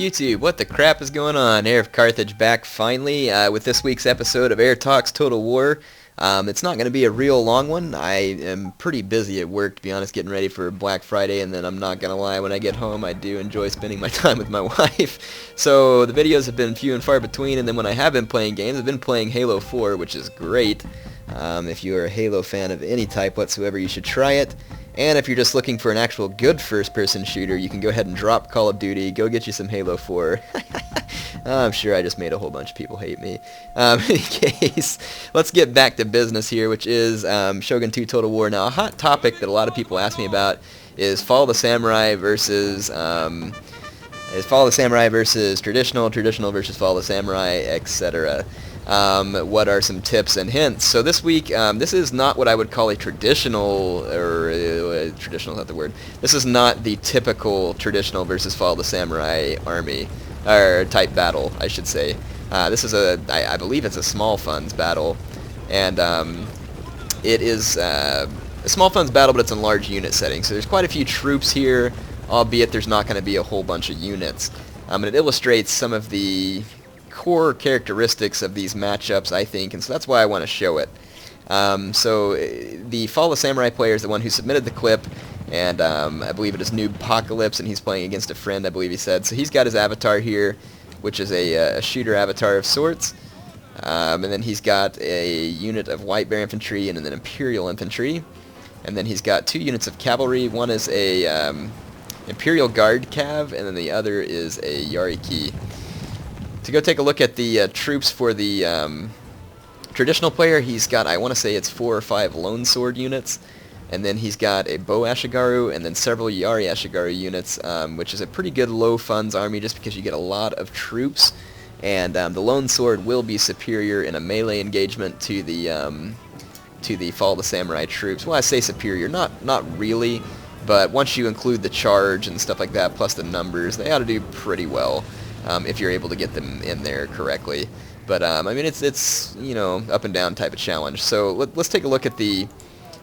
YouTube, what the crap is going on? Heir of Carthage back finally with this week's episode of Heir Talks Total War. It's not going to be a real long one. I am pretty busy at work, to be honest, getting ready for Black Friday, and then I'm not going to lie, when I get home I do enjoy spending my time with my wife. So the videos have been few and far between, and then when I have been playing games, I've been playing Halo 4, which is great. If you are a Halo fan of any type whatsoever, you should try it. And if you're just looking for an actual good first-person shooter, you can go ahead and drop Call of Duty, go get you some Halo 4. I'm sure I just made a whole bunch of people hate me. In any case, let's get back to business here, which is Shogun 2 Total War. Now, a hot topic that a lot of people ask me about is Fall of the Samurai versus traditional, traditional versus Fall of the Samurai, etc. What are some tips and hints? So this week, this is not what I would call a traditional, or traditional is not the word. This is not the typical traditional versus Fall of the Samurai army, or type battle, I should say. This is I believe it's a small funds battle, and it is a small funds battle, but it's in large unit settings. So there's quite a few troops here, albeit there's not going to be a whole bunch of units. And it illustrates some of the core characteristics of these matchups, I think, and so that's why I want to show it. So the Fall of the Samurai player is the one who submitted the clip, and I believe it is Noob Apocalypse, and he's playing against a friend, I believe he said. So he's got his avatar here, which is a shooter avatar of sorts, and then he's got a unit of White Bear Infantry and then Imperial Infantry, and then he's got two units of cavalry. One is a Imperial Guard Cav, and then the other is a Yariki. To go take a look at the troops for the traditional player, he's got, I want to say it's 4 or 5 Lone Sword units, and then he's got a Bow Ashigaru, and then several Yari Ashigaru units, which is a pretty good low funds army just because you get a lot of troops, and the Lone Sword will be superior in a melee engagement to the Fall of the Samurai troops. Well, I say superior, not really, but once you include the charge and stuff like that, plus the numbers, they ought to do pretty well. If you're able to get them in there correctly. But I mean, it's you know, up and down type of challenge. So let's take a look at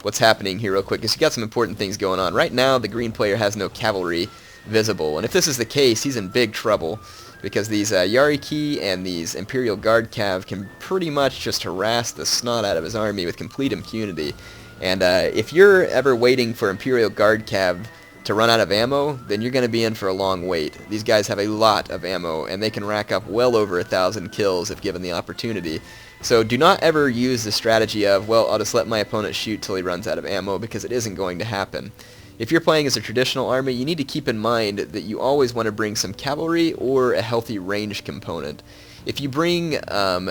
what's happening here real quick, because you got some important things going on. Right now, the green player has no cavalry visible, and if this is the case, he's in big trouble, because these Yariki and these Imperial Guard Cav can pretty much just harass the snot out of his army with complete impunity. And if you're ever waiting for Imperial Guard Cav to run out of ammo, then you're going to be in for a long wait. These guys have a lot of ammo, and they can rack up well over 1,000 kills if given the opportunity. So do not ever use the strategy of, well, I'll just let my opponent shoot till he runs out of ammo, because it isn't going to happen. If you're playing as a traditional army, you need to keep in mind that you always want to bring some cavalry or a healthy range component. If you bring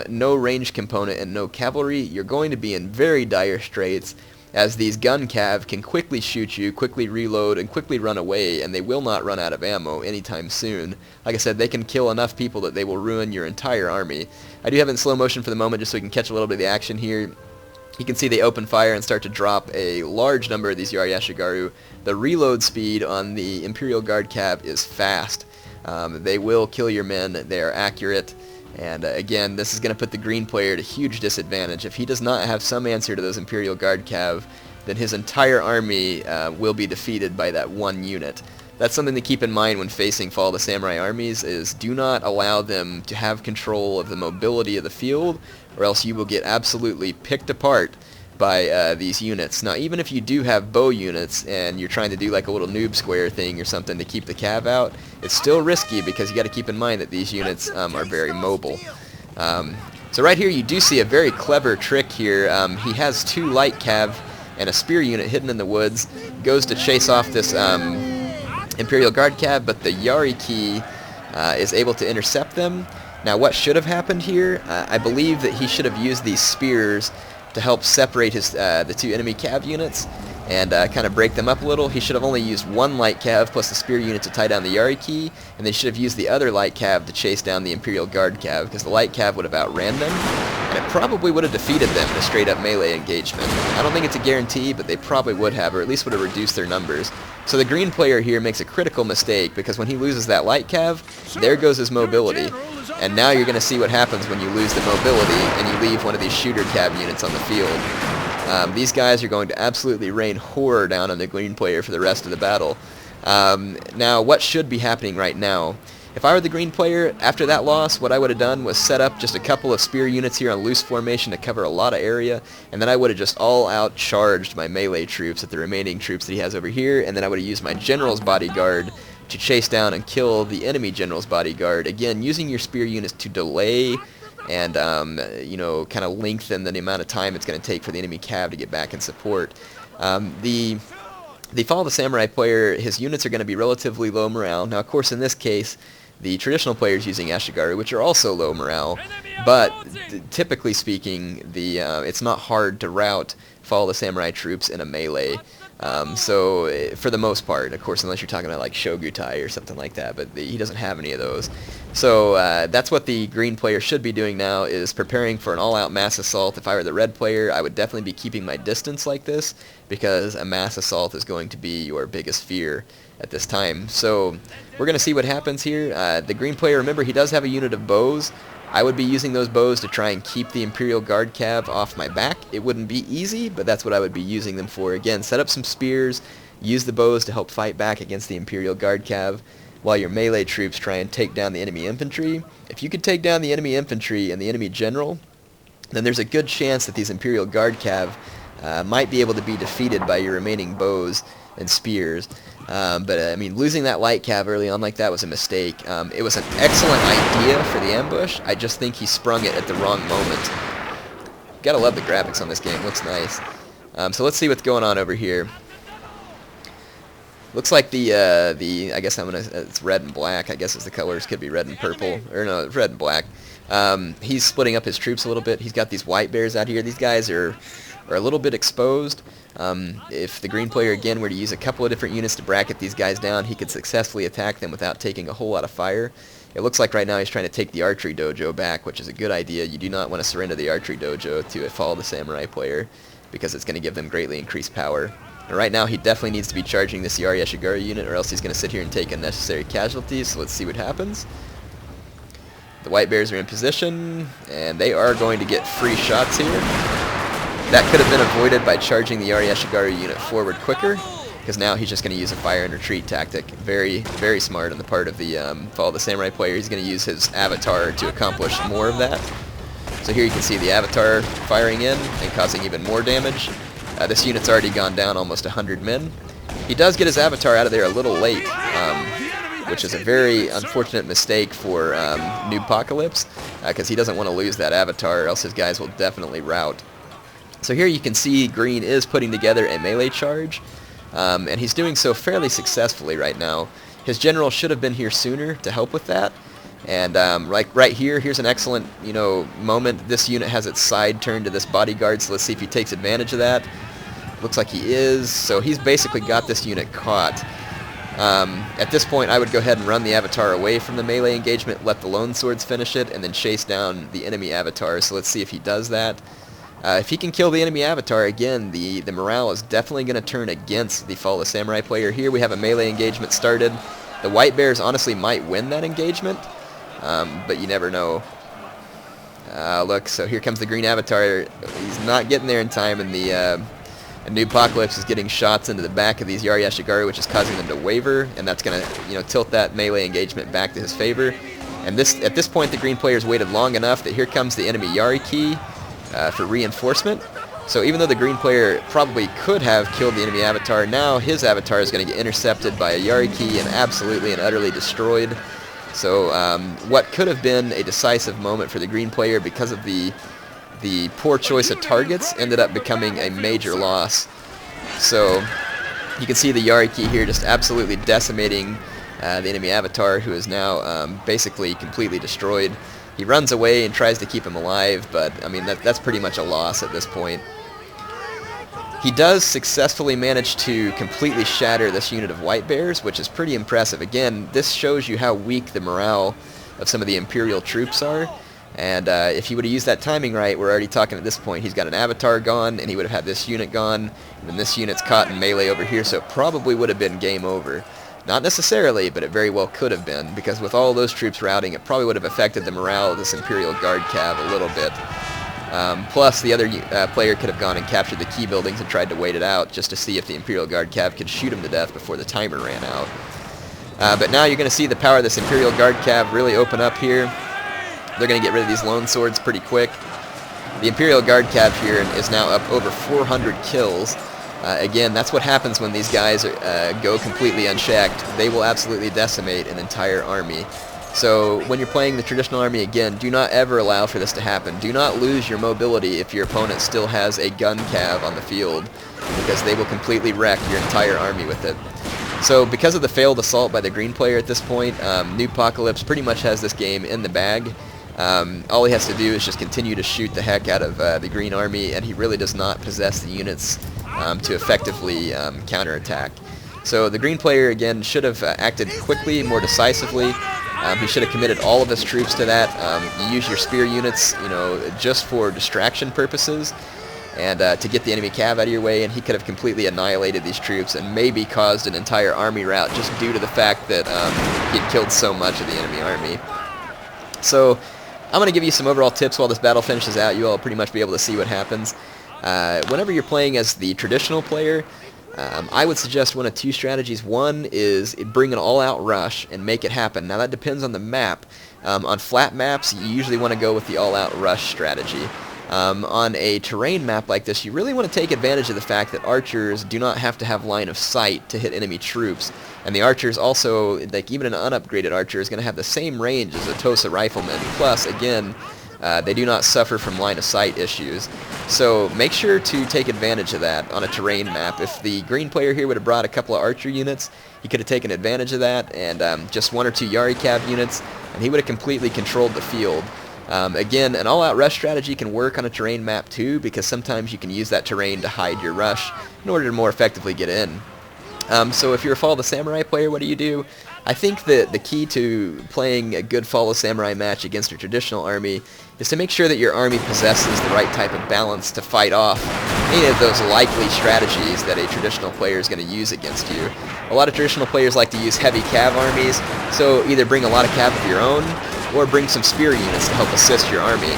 no range component and no cavalry, you're going to be in very dire straits, as these gun cav can quickly shoot you, quickly reload, and quickly run away, and they will not run out of ammo anytime soon. Like I said, they can kill enough people that they will ruin your entire army. I do have it in slow motion for the moment just so we can catch a little bit of the action here. You can see they open fire and start to drop a large number of these Yari Ashigaru. The reload speed on the Imperial Guard cav is fast. They will kill your men, they are accurate. And again, this is going to put the green player at a huge disadvantage. If he does not have some answer to those Imperial Guard Cav, then his entire army will be defeated by that one unit. That's something to keep in mind when facing Fall of the Samurai armies, is do not allow them to have control of the mobility of the field, or else you will get absolutely picked apart by these units. Now, even if you do have bow units and you're trying to do like a little noob square thing or something to keep the cav out, it's still risky, because you got to keep in mind that these units are very mobile. So right here you do see a very clever trick here. He has 2 light cav and a spear unit hidden in the woods, goes to chase off this Imperial Guard cav, but the Yariki is able to intercept them. Now, what should have happened here? I believe that he should have used these spears to help separate his the 2 enemy cav units and kind of break them up a little. He should have only used 1 light cav plus the spear unit to tie down the Yariki, and they should have used the other light cav to chase down the Imperial Guard cav, because the light cav would have outran them, and it probably would have defeated them in a straight-up melee engagement. I don't think it's a guarantee, but they probably would have, or at least would have reduced their numbers. So the green player here makes a critical mistake, because when he loses that light cav, there goes his mobility. And now you're going to see what happens when you lose the mobility and you leave one of these shooter cav units on the field. These guys are going to absolutely rain horror down on the green player for the rest of the battle. Now, what should be happening right now If I were the green player, after that loss, what I would have done was set up just a couple of spear units here on loose formation to cover a lot of area, and then I would have just all-out charged my melee troops at the remaining troops that he has over here, and then I would have used my general's bodyguard to chase down and kill the enemy general's bodyguard. Again, using your spear units to delay and you know, kind of lengthen the amount of time it's going to take for the enemy cav to get back in support. The Fall of the Samurai player, his units are going to be relatively low morale. Now, of course, in this case, the traditional players using Ashigaru, which are also low morale, but typically speaking, it's not hard to rout Fall of the Samurai troops in a melee. So for the most part, of course, unless you're talking about like Shogutai or something like that, but he doesn't have any of those. So that's what the green player should be doing now, is preparing for an all-out mass assault. If I were the red player, I would definitely be keeping my distance like this, because a mass assault is going to be your biggest fear at this time. So we're going to see what happens here. The green player, remember, he does have a unit of bows. I would be using those bows to try and keep the Imperial Guard cav off my back. It wouldn't be easy, but that's what I would be using them for. Again, set up some spears, use the bows to help fight back against the Imperial Guard cav, while your melee troops try and take down the enemy infantry. If you could take down the enemy infantry and the enemy general, then there's a good chance that these Imperial Guard cav might be able to be defeated by your remaining bows and spears. But I mean, losing that light cav early on like that was a mistake. It was an excellent idea for the ambush. I just think he sprung it at the wrong moment. Gotta love the graphics on this game. Looks nice. So let's see what's going on over here. Looks like I guess it's red and black. I guess it's the colors. Could be red and purple, or no, it's red and black. He's splitting up his troops a little bit. He's got these white bears out here. These guys are a little bit exposed. If the green player again were to use a couple of different units to bracket these guys down, he could successfully attack them without taking a whole lot of fire. It looks like right now he's trying to take the archery dojo back, which is a good idea. You do not want to surrender the archery dojo to a Fall of the Samurai player, because it's going to give them greatly increased power. And right now he definitely needs to be charging this Yari Ashigaru unit, or else he's going to sit here and take unnecessary casualties. So let's see what happens. The white bears are in position, and they are going to get free shots here. That could have been avoided by charging the Yari Ashigaru unit forward quicker, because now he's just going to use a fire and retreat tactic. Very, very smart on the part of the Fall of the Samurai player. He's going to use his avatar to accomplish more of that. So here you can see the avatar firing in and causing even more damage. This unit's already gone down almost 100 men. He does get his avatar out of there a little late, which is a very unfortunate mistake for Noobpocalypse, because he doesn't want to lose that avatar, or else his guys will definitely rout. So here you can see green is putting together a melee charge, and he's doing so fairly successfully right now. His general should have been here sooner to help with that. And right here, here's an excellent, moment. This unit has its side turned to this bodyguard, so let's see if he takes advantage of that. Looks like he is, so he's basically got this unit caught. At this point, I would go ahead and run the avatar away from the melee engagement, let the lone swords finish it, and then chase down the enemy avatar. So let's see if he does that. If he can kill the enemy avatar, again, the morale is definitely going to turn against the Fall of the Samurai player. Here we have a melee engagement started. The white bears honestly might win that engagement, but you never know. Look, so here comes the green avatar. He's not getting there in time, and the Noobpocalypse is getting shots into the back of these Yari Ashigaru, which is causing them to waver, and that's going to tilt that melee engagement back to his favor. And at this point, the green player's waited long enough that here comes the enemy Yari key for reinforcement. So even though the green player probably could have killed the enemy avatar, now his avatar is going to get intercepted by a Yari key and absolutely and utterly destroyed. So what could have been a decisive moment for the green player, because of the poor choice of targets, ended up becoming a major loss. So you can see the Yari key here just absolutely decimating the enemy avatar, who is now basically completely destroyed. He runs away and tries to keep him alive, but I mean that's pretty much a loss at this point. He does successfully manage to completely shatter this unit of white bears, which is pretty impressive. Again, this shows you how weak the morale of some of the Imperial troops are. And if he would have used that timing right, we're already talking at this point, he's got an avatar gone, and he would have had this unit gone, and then this unit's caught in melee over here, so it probably would have been game over. Not necessarily, but it very well could have been, because with all those troops routing, it probably would have affected the morale of this Imperial Guard cav a little bit. Plus, the other player could have gone and captured the key buildings and tried to wait it out just to see if the Imperial Guard cav could shoot him to death before the timer ran out. But now you're going to see the power of this Imperial Guard Cav really open up here. They're going to get rid of these lone swords pretty quick. The Imperial Guard Cav here is now up over 400 kills. Again, that's what happens when these guys go completely unchecked. They will absolutely decimate an entire army. So when you're playing the traditional army, again, do not ever allow for this to happen. Do not lose your mobility if your opponent still has a gun cav on the field, because they will completely wreck your entire army with it. So because of the failed assault by the green player at this point, Noobpocalypse pretty much has this game in the bag. All he has to do is just continue to shoot the heck out of the green army, and he really does not possess the units to effectively counterattack. So the green player, again, should have acted quickly, more decisively. He should have committed all of his troops to that. You use your spear units, just for distraction purposes, and to get the enemy cav out of your way, and he could have completely annihilated these troops and maybe caused an entire army rout just due to the fact that he'd killed so much of the enemy army. So I'm going to give you some overall tips while this battle finishes out. You all will pretty much be able to see what happens. Whenever you're playing as the traditional player, I would suggest one of two strategies. One is bring an all-out rush and make it happen. Now that depends on the map. On flat maps, you usually want to go with the all-out rush strategy. On a terrain map like this, you really want to take advantage of the fact that archers do not have to have line of sight to hit enemy troops. And the archers also, like even an unupgraded archer, is going to have the same range as a Tosa rifleman. Plus, again, they do not suffer from line of sight issues. So make sure to take advantage of that on a terrain map. If the green player here would have brought a couple of archer units, he could have taken advantage of that, and just one or two Yari Cav units, and he would have completely controlled the field. Again, an all-out rush strategy can work on a terrain map too, because sometimes you can use that terrain to hide your rush in order to more effectively get in. So if you're a Fall of the Samurai player, what do? I think that the key to playing a good Fall of Samurai match against a traditional army is to make sure that your army possesses the right type of balance to fight off any of those likely strategies that a traditional player is going to use against you. A lot of traditional players like to use heavy cav armies, so either bring a lot of cav of your own, or bring some spear units to help assist your army.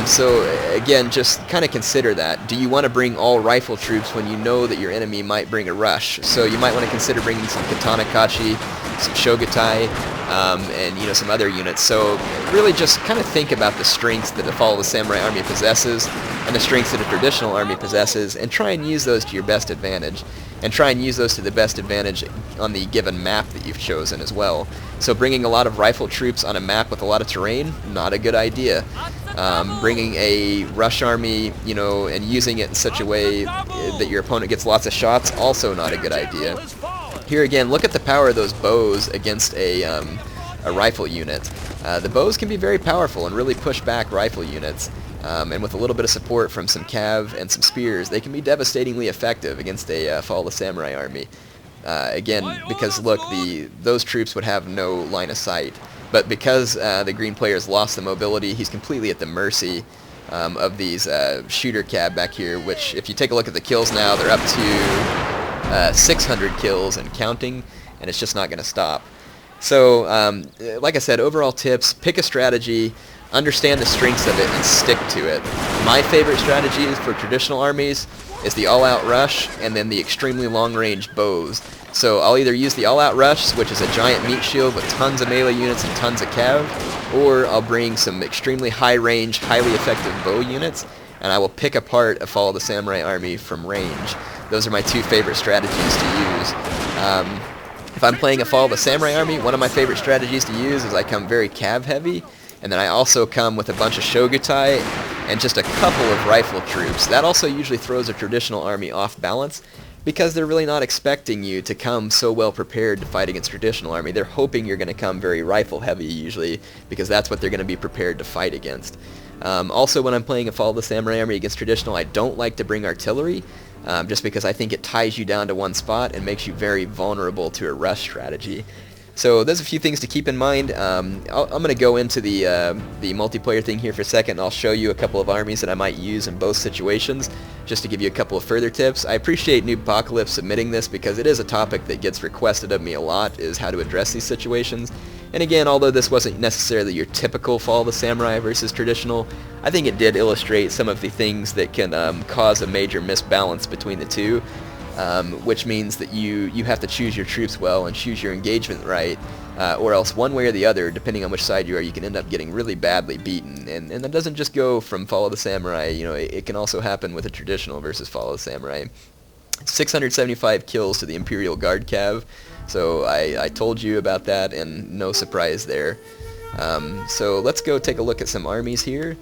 So again, just kind of consider that. Do you want to bring all rifle troops when you know that your enemy might bring a rush? So you might want to consider bringing some Katana Kachi, some Shogutai, and some other units. So really just kind of think about the strengths that the Fall of the Samurai army possesses and the strengths that a traditional army possesses, and try and use those to your best advantage. And try and use those to the best advantage on the given map that you've chosen as well. So bringing a lot of rifle troops on a map with a lot of terrain, not a good idea. Bringing a rush army, and using it in such a way that your opponent gets lots of shots, also not a good idea. Here again, look at the power of those bows against a rifle unit. The bows can be very powerful and really push back rifle units. And with a little bit of support from some cav and some spears, they can be devastatingly effective against a Fall of the Samurai army. Again, because look, those troops would have no line of sight. But because the green player's lost the mobility, he's completely at the mercy of these shooter cav back here, which if you take a look at the kills now, they're up to 600 kills and counting, and it's just not going to stop. So, like I said, overall tips, pick a strategy, understand the strengths of it, and stick to it. My favorite strategies for traditional armies is the all-out rush and then the extremely long-range bows. So I'll either use the all-out rush, which is a giant meat shield with tons of melee units and tons of cav, or I'll bring some extremely high-range, highly effective bow units, and I will pick apart a Fall of the Samurai army from range. Those are my two favorite strategies to use. If I'm playing a Fall of the Samurai army, one of my favorite strategies to use is I come very cav-heavy, and then I also come with a bunch of Shogutai and just a couple of rifle troops. That also usually throws a traditional army off balance, because they're really not expecting you to come so well prepared to fight against traditional army. They're hoping you're going to come very rifle heavy usually, because that's what they're going to be prepared to fight against. Also, when I'm playing a Fall of the Samurai army against traditional, I don't like to bring artillery, just because I think it ties you down to one spot and makes you very vulnerable to a rush strategy. So there's a few things to keep in mind. I'm going to go into the multiplayer thing here for a second, and I'll show you a couple of armies that I might use in both situations, just to give you a couple of further tips. I appreciate Noobpocalypse submitting this, because it is a topic that gets requested of me a lot, is how to address these situations. And again, although this wasn't necessarily your typical Fall of the Samurai versus traditional, I think it did illustrate some of the things that can cause a major misbalance between the two. which means that you have to choose your troops well and choose your engagement right, or else one way or the other, depending on which side you are, you can end up getting really badly beaten. And that doesn't just go from Follow the Samurai. It can also happen with a traditional versus Follow the Samurai. 675 kills to the Imperial Guard Cav, so I told you about that, and no surprise there. So let's go take a look at some armies here.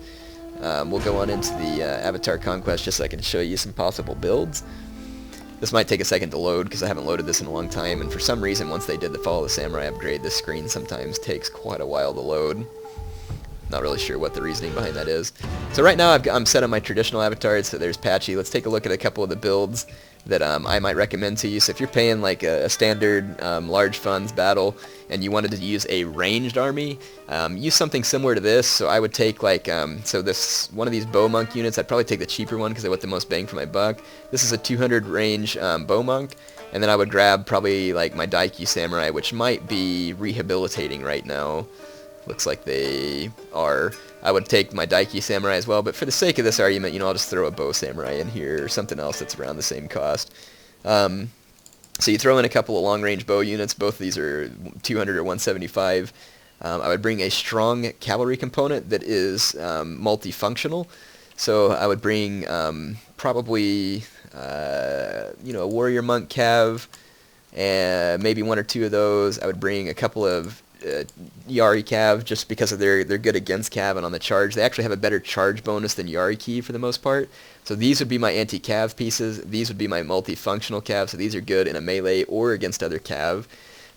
We'll go on into the Avatar Conquest just so I can show you some possible builds. This might take a second to load because I haven't loaded this in a long time, and for some reason once they did the Follow the Samurai upgrade, this screen sometimes takes quite a while to load. Not really sure what the reasoning behind that is. So right now I'm set on my traditional avatars, so there's Patchy. Let's take a look at a couple of the builds that I might recommend to you. So if you're paying like a standard large funds battle and you wanted to use a ranged army, use something similar to this. So I would take like, so this one of these bow monk units, I'd probably take the cheaper one because I want the most bang for my buck. This is a 200 range bow monk, and then I would grab probably like my Daiki Samurai, which might be rehabilitating right now. Looks like they are. I would take my Daiki Samurai as well, but for the sake of this argument, I'll just throw a Bow Samurai in here or something else that's around the same cost. So you throw in a couple of long-range bow units. Both of these are 200 or 175. I would bring a strong cavalry component that is multifunctional. So I would bring probably a warrior monk cav, and maybe one or two of those. I would bring a couple of Yari Cav, just because of they're good against Cav and on the charge. They actually have a better charge bonus than Yari Key for the most part. So these would be my anti-Cav pieces. These would be my multifunctional Cav, so these are good in a melee or against other Cav.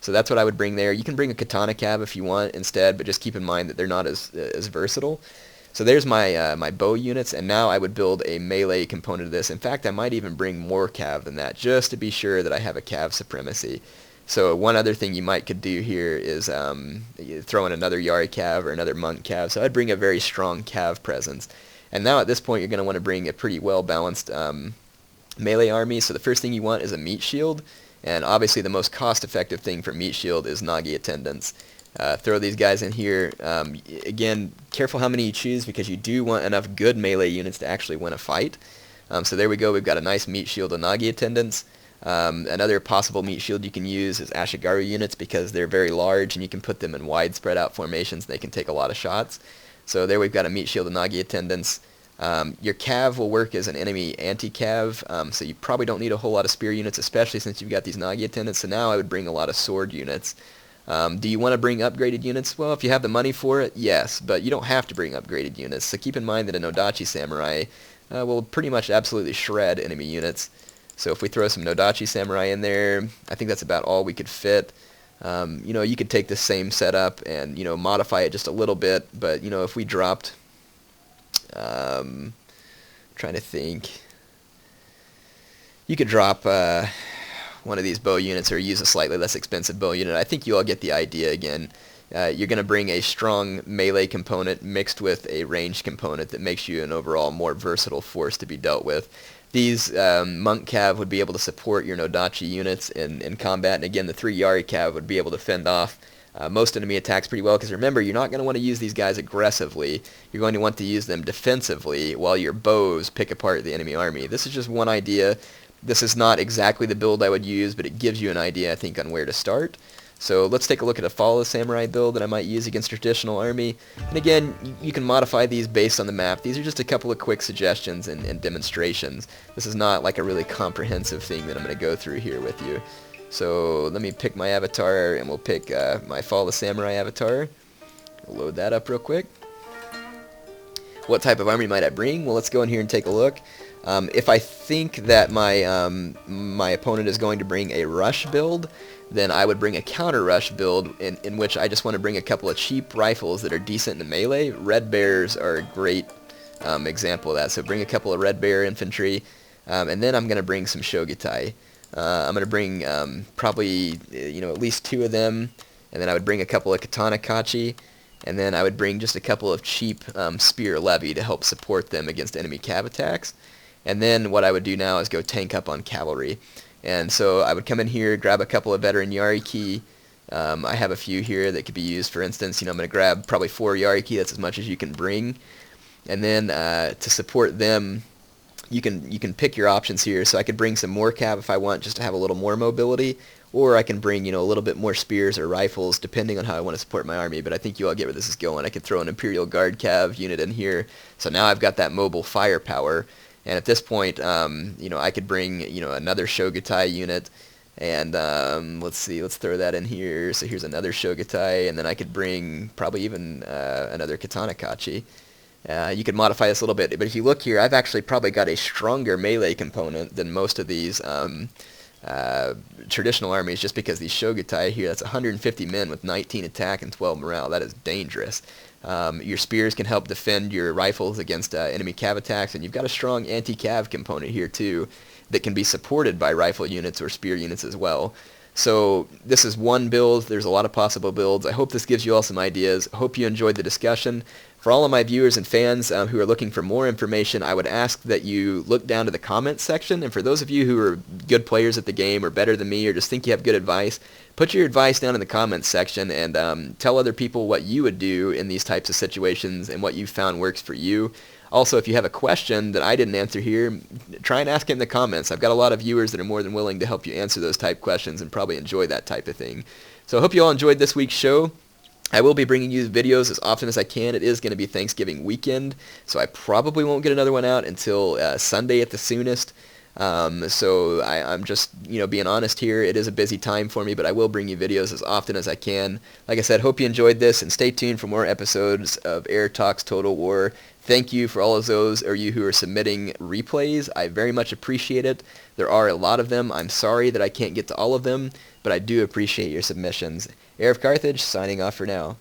So that's what I would bring there. You can bring a Katana Cav if you want instead, but just keep in mind that they're not as versatile. So there's my my bow units, and now I would build a melee component of this. In fact, I might even bring more Cav than that, just to be sure that I have a Cav supremacy. So one other thing you could do here is throw in another Yari Cav or another Monk Cav. So I'd bring a very strong Cav presence. And now at this point you're going to want to bring a pretty well-balanced melee army. So the first thing you want is a meat shield. And obviously the most cost-effective thing for meat shield is Nagi attendants. Throw these guys in here. Again, careful how many you choose because you do want enough good melee units to actually win a fight. So there we go. We've got a nice meat shield of Nagi attendants. Another possible meat shield you can use is Ashigaru units because they're very large and you can put them in wide spread out formations. They can take a lot of shots. So there we've got a meat shield of Nagi attendants. Your Cav will work as an enemy anti-Cav, so you probably don't need a whole lot of spear units, especially since you've got these Nagi attendants. So now I would bring a lot of sword units. Do you want to bring upgraded units? Well, if you have the money for it, yes, but you don't have to bring upgraded units. So keep in mind that an Odachi Samurai will pretty much absolutely shred enemy units. So if we throw some Nodachi Samurai in there, I think that's about all we could fit. You could take the same setup and, modify it just a little bit, but, if we dropped, trying to think, you could drop one of these bow units or use a slightly less expensive bow unit. I think you all get the idea again. You're going to bring a strong melee component mixed with a ranged component that makes you an overall more versatile force to be dealt with. These Monk Cav would be able to support your Nodachi units in combat, and again, the 3 Yari Cav would be able to fend off most enemy attacks pretty well, because remember, you're not going to want to use these guys aggressively. You're going to want to use them defensively while your bows pick apart the enemy army. This is just one idea. This is not exactly the build I would use, but it gives you an idea, I think, on where to start. So let's take a look at a Follow the Samurai build that I might use against traditional army. And again, you can modify these based on the map. These are just a couple of quick suggestions and demonstrations. This is not like a really comprehensive thing that I'm going to go through here with you. So let me pick my avatar, and we'll pick my Follow the Samurai avatar. We'll load that up real quick. What type of army might I bring? Well, let's go in here and take a look. If I think that my opponent is going to bring a rush build, then I would bring a counter rush build in which I just want to bring a couple of cheap rifles that are decent in melee. Red Bears are a great example of that. So bring a couple of Red Bear infantry, and then I'm going to bring some Shogitai. I'm going to bring probably at least 2 of them, and then I would bring a couple of Katana Kachi, and then I would bring just a couple of cheap Spear Levy to help support them against enemy cav attacks. And then what I would do now is go tank up on cavalry. And so I would come in here, grab a couple of veteran Yari Ki. I have a few here that could be used. For instance, I'm going to grab probably 4 Yari Ki. That's as much as you can bring. And then to support them, you can pick your options here. So I could bring some more cav if I want, just to have a little more mobility, or I can bring, a little bit more spears or rifles, depending on how I want to support my army. But I think you all get where this is going. I could throw an Imperial Guard cav unit in here, so now I've got that mobile firepower. And at this point, I could bring, another Shogutai unit, and let's see, let's throw that in here. So here's another Shogutai, and then I could bring probably even another Katana Kachi. You could modify this a little bit, but if you look here, I've actually probably got a stronger melee component than most of these traditional armies, just because these Shogutai here, that's 150 men with 19 attack and 12 morale. That is dangerous. Your spears can help defend your rifles against enemy cav attacks, and you've got a strong anti-cav component here too that can be supported by rifle units or spear units as well. So this is one build. There's a lot of possible builds. I hope this gives you all some ideas. I hope you enjoyed the discussion. For all of my viewers and fans who are looking for more information, I would ask that you look down to the comments section. And for those of you who are good players at the game or better than me or just think you have good advice, put your advice down in the comments section and tell other people what you would do in these types of situations and what you found works for you. Also, if you have a question that I didn't answer here, try and ask it in the comments. I've got a lot of viewers that are more than willing to help you answer those type questions and probably enjoy that type of thing. So I hope you all enjoyed this week's show. I will be bringing you videos as often as I can. It is going to be Thanksgiving weekend, so I probably won't get another one out until Sunday at the soonest. So I'm just, being honest here. It is a busy time for me, but I will bring you videos as often as I can. Like I said, hope you enjoyed this, and stay tuned for more episodes of Heir Talks Total War. Thank you for all of those of you who are submitting replays. I very much appreciate it. There are a lot of them. I'm sorry that I can't get to all of them, but I do appreciate your submissions. Heir of Carthage, signing off for now.